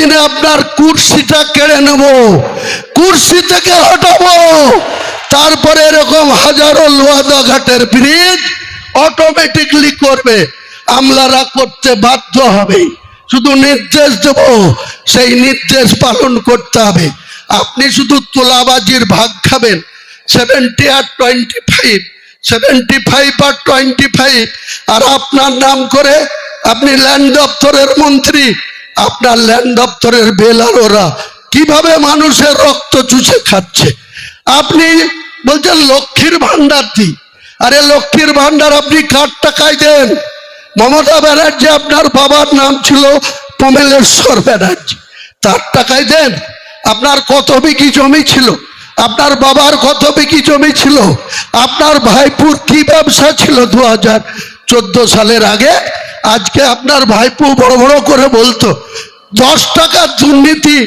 দিনে আপনার কুর্সিটা কেড়ে নেব, কুর্সি থেকে হটাবো, তারপরে এরকম হাজারো লোহাদা ঘাটের ব্রিজ অটোমেটিকলি করবে, আমলারা করতে বাধ্য হবে। শুধু নির্দেশ দেব, সেই নির্দেশ পালন করতে হবে। আপনি শুধু তোলাবাজির ভাগ খাবেন, 70 আর 25, 75 আর 25, আর আপনার নাম করে আপনি ল্যান্ড দপ্তরের মন্ত্রী, আপনার ল্যান্ড দপ্তরের বেলারোরা কিভাবে মানুষের রক্ত চুষে খাচ্ছে। আপনি বলছেন লক্ষ্মীর ভান্ডার দিই, আরে লক্ষ্মীর ভান্ডার আপনি কার টাকায় দেন? মমতা ব্যানার্জি আপনার বাবার নাম ছিল কমলেশ্বর ব্যানার্জি, তার টাকায় দেন? আপনার কত বিঘি জমি ছিল? আপনার বাবার কত বিঘি জমি ছিল? আপনার ভাইপুর কি ব্যবসা ছিল 2014 সালের আগে? আজকে আপনার ভাইপু বড় বড় করে বলতো 10 টাকার দুর্নীতি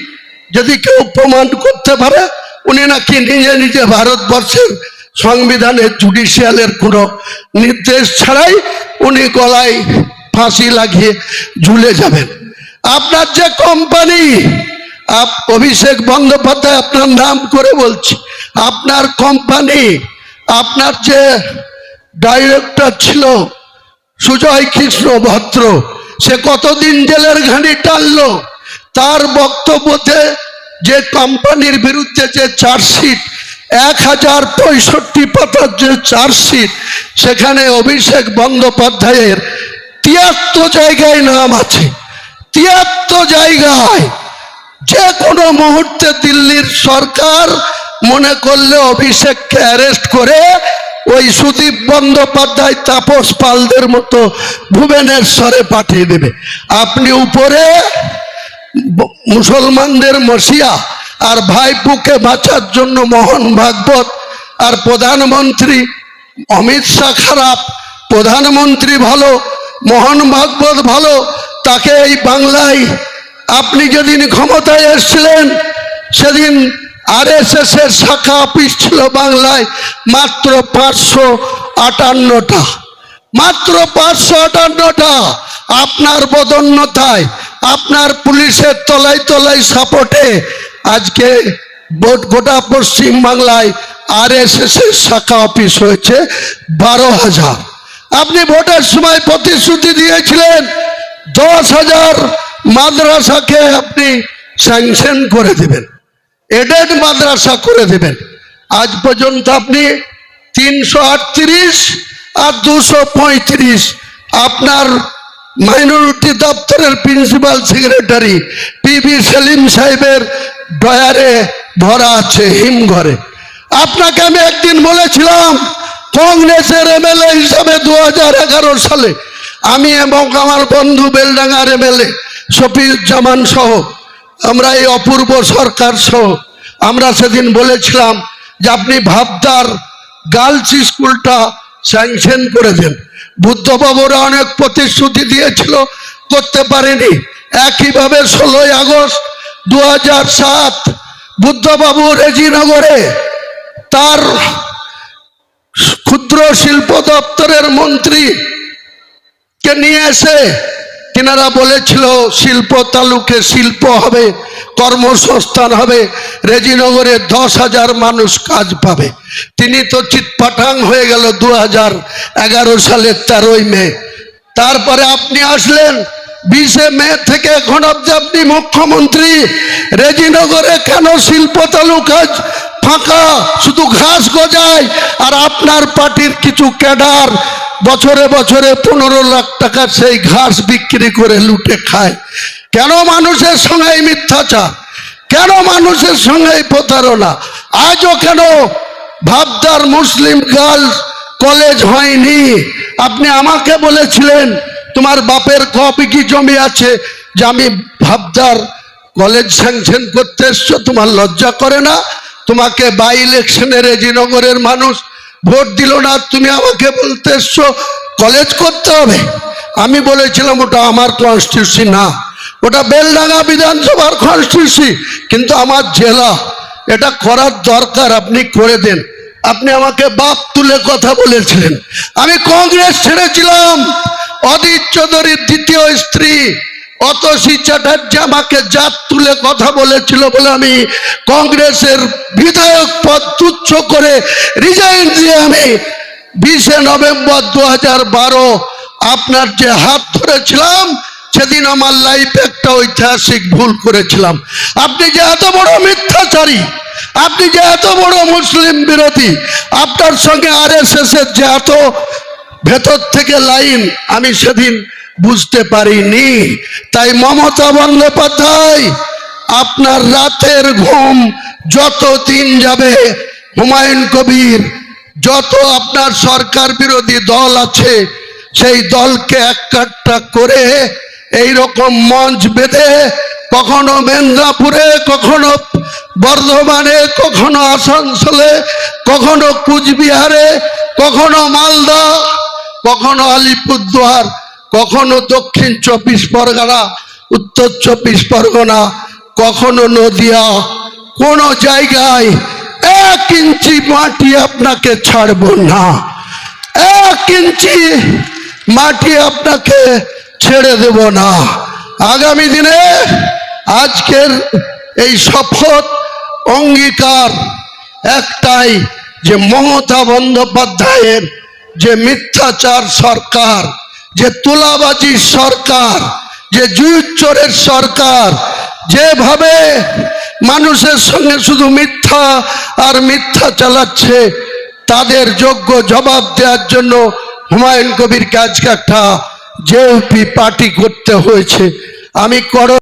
যদি কেউ প্রমাণ করতে পারে, উনি নাকি নিজে নিজে ভারতবর্ষের সংবিধানের জুডিশিয়ালের কোনো নির্দেশ ছাড়াই উনি গলায় ফাঁসি লাগিয়ে ঝুলে যাবেন। আপনার যে কোম্পানি, অভিষেক বন্দ্যোপাধ্যায় আপনার নাম করে বলছি, আপনার কোম্পানি, আপনার যে ডাইরেক্টর ছিল সুজয় কৃষ্ণ ভদ্র, সে কতদিন জেলের ঘানি টানলো? তার বক্তব্যতে যে কোম্পানির বিরুদ্ধে যে চার্জশিট, 1065 পাতার যে চার্জশিট, সেখানে অভিষেক বন্দ্যোপাধ্যায়ের 73 জায়গায় নাম আছে। 73 জায়গায়। যে কোনো মুহূর্তে দিল্লির সরকার মনে করলে অভিষেককে অ্যারেস্ট করে ওই সুদীপ বন্দ্যোপাধ্যায়, তাপস পালদের মতো ভুবনেশ্বরে পাঠিয়ে দেবে। আপনি উপরে মুসলমানদের মসিয়া আর ভাইপুকে বাঁচার জন্য মোহন ভাগবত, আর প্রধানমন্ত্রী অমিত শাহ খারাপ, প্রধানমন্ত্রী ভালো, মোহন ভাগবত ভালো, তাকে এই বাংলায় আপনি যেদিন ক্ষমতায় এসেছিলেন সেদিন RSS এর শাখা অফিস ছিল বাংলায় মাত্র 558টা, মাত্র 558টা। আপনার বদন্যতায়, আপনার পুলিশের তলায় তলায় সাপোর্টে আজকে গোটা পশ্চিম বাংলায় RSS এর শাখা অফিস হয়েছে 12,000। আপনি ভোটের সময় প্রতিশ্রুতি দিয়েছিলেন 10,000 মাদ্রাসাকে আপনি স্যাংশন করে দেবেন, এডেড মাদ্রাসা করে দেবেন। আজ পর্যন্ত আপনি 338 আর 235 আপনার মাইনরিটি দপ্তরের প্রিন্সিপাল সেক্রেটারি PV সেলিম সাহেবের ডয়ারে ভরা আছে, হিমঘরে। আপনাকে আমি একদিন বলেছিলাম কংগ্রেসের MLA হিসাবে 2011 সালে আমি এবং আমার বন্ধু বেলডাঙ্গার MLA শফিউজ্জামান সহ, আমরা এই অপূর্ব সরকার সহ আমরা সেদিন বলেছিলাম যে আপনি ভাবদার গার্লস স্কুলটা স্যাংশন করে দেন। বুদ্ধবাবুরা অনেক প্রতিশ্রুতি দিয়েছিল, করতে পারেনি। একইভাবে 16ই আগস্ট 2007 বুদ্ধবাবু রেজিনগরে তার ক্ষুদ্র শিল্প দপ্তরের মন্ত্রীকে নিয়ে এসে তিনারা বলেছিল শিল্প তালুকে শিল্প হবে, কর্মসংস্থান হবে, রেজিনগরে 10,000 মানুষ কাজ পাবে। তিনি তো চিৎপাটাং হয়ে গেল 2011 সালের 13ই মে। তারপরে আপনি আসলেন 20 মে থেকে এখন অব্দি আপনি মুখ্যমন্ত্রী। রেজিনগরে কেন শিল্প তালু কাজ ফাঁকা, শুধু ঘাস গজায়, আর আপনার পার্টির কিছু ক্যাডার বছরে বছরে 15 লাখ টাকার সেই ঘাস বিক্রি করে লুটে খায়। কেন মানুষের সঙ্গে মিথ্যাচার, কেন মানুষের সঙ্গে প্রতারণা? আজও কেন ভাবদার মুসলিম গার্লস কলেজ হয়নি? আপনি আমাকে বলেছিলেন তোমার বাপের কপি কি জমি আছে যে আমি ভাবদার কলেজ স্যাংশন করতে এসছো, তোমার লজ্জা করে না? তোমাকে বাই ইলেকশনে রেজিনগরের মানুষ ভোট দিল না, তুমি আমাকে বলতে এসছো কলেজ করতে হবে? আমি বলেছিলাম ওটা আমার কনস্টিটিউশি না, ওটা বেলডাঙ্গা বিধানসভার কনস্টিটিউশি, কিন্তু আমার জেলা, এটা করার দরকার, আপনি করে দেন। আপনি আমাকে বাপ তুলে কথা বলেছিলেন। আমি কংগ্রেস ছেড়েছিলাম, অদিত চৌধুরীর দ্বিতীয় স্ত্রী অতসী চ্যাটার্জি আমাকে জাত তুলে কথা বলেছিল বলে আমি কংগ্রেসের বিধায়ক পদ তুচ্ছ করে রিজাইন দিয়ে আমি 20 নভেম্বর 2012 আপনার যে হাত ধরেছিলাম, সেদিন আমার লাইফে একটা ঐতিহাসিক ভুল করেছিলাম। আপনি যে এত বড় মিথ্যাচারী, আপনি যে এত বড় মুসলিম বিরোধী, আপনার সঙ্গে RSS এর যে এত ভেতর থেকে লাইন, আমি সেদিন বুঝতে পারিনি। তাই মমতা বন্দ্যোপাধ্যায়, আপনার রাতের ঘুম যত দিন যাবে, হুমায়ুন কবির, যত আপনার সরকার বিরোধী দল আছে সেই দলকে একটা করে এই রকম মঞ্চ বেঁধে কখনো মেদিনীপুরে, কখনো বর্ধমানে, কখনো আসানসোলে, কখনো কুচবিহারে, কখনো মালদা, কখনো আলিপুরদুয়ার, কখনো দক্ষিণ 24 পরগনা, উত্তর 24 পরগনা, কখনো নদিয়া, কোন জায়গায় 1 ইঞ্চি মাটি আপনাকে ছাড়বো না, 1 ইঞ্চি মাটি আপনাকে ছেড়ে দেব না। আগামী দিনে আজকের এই শপথ অঙ্গীকার একটাই, যে মমতা বন্দ্যোপাধ্যায়ের যে মিথ্যাচার সরকার, যে তোলাবাজির সরকার, যে জুচ্চোরের সরকার, যেভাবে মানুষের সঙ্গে শুধু মিথ্যা আর মিথ্যা চালাচ্ছে, তাদের যোগ্য জবাব দেওয়ার জন্য হুমায়ুন কবিরকে আজকে একটা জেউপি পার্টি করতে হয়েছে। আমি